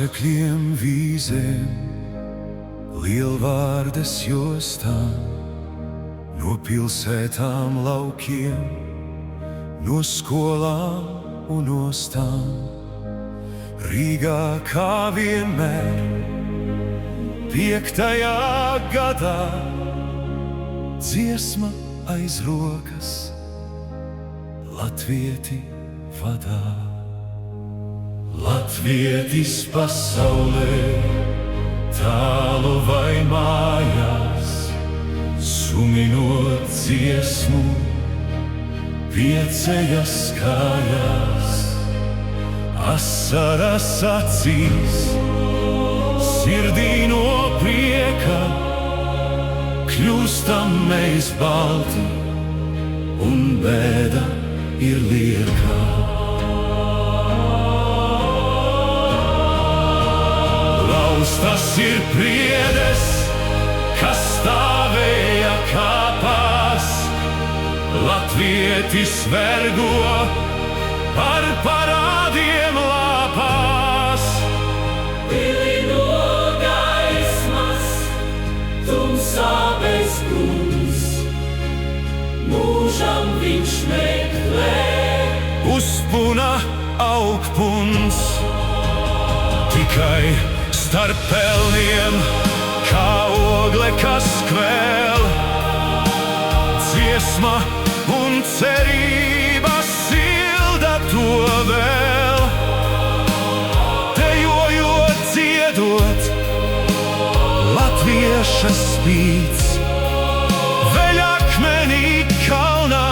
ausekļiem vīzēm, lielvārdes jostām, no pilsētām laukiem, no skolām un ostām. Rīgā kā vienmēr, 5. gadā, dziesma aiz rokas, latvieti vadā. Latvietis pasaulē, tālu vai mājās, suminot dziesmu, pieceļas kājās. Asaras acīs, sirdī no prieka, kļūstam mēs balti, un bēda ir lieka. Laustas ir priedes, kas stāvēja kāpās, latvietis vergo par parādiem lāpās. Pili no gaismas, tumsā bez guns, mūžam viņš meklē. Uzpuna augpuns, tikai starp pelniem, kā ogle, kas kvēl. Dziesma un cerība silda to vēl. Dejojot, dziedot, latvieša spīts, veļ akmenī kalnā,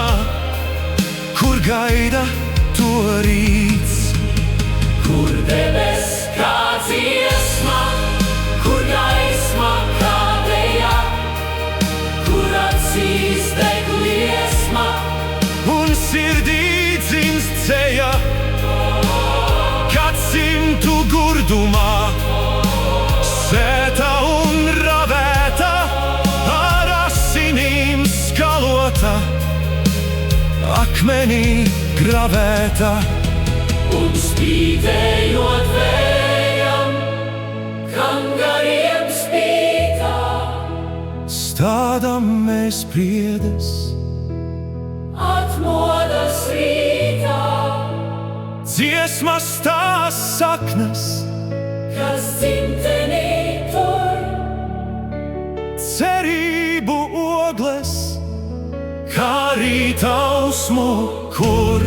kur gaida to rīts. Kur debes kā dziesma, kur gaisma kā deja, kur acīs deg liesma, un sirdī dzimst ceja. Gadsimtu gurdumā, sēta un ravēta, ar asinīm skalota, akmenī gravēta. un spīdējot vējam, kam gariem spītā. Stādam mēs priedes, Atmodas rītā, dziesmas tās saknes, kas dzimtenī tur, cerību ogles, kā rītausmu, kur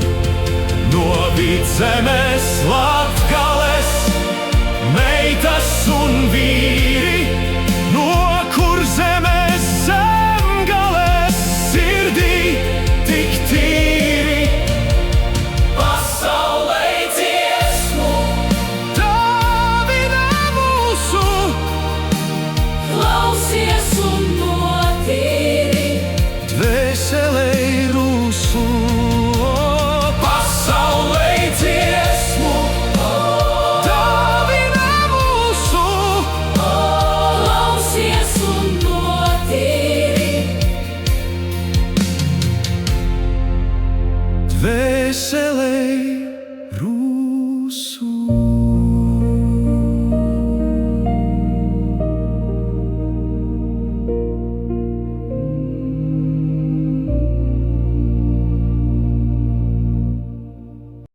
no vidzemes Latgales meitas un vīri.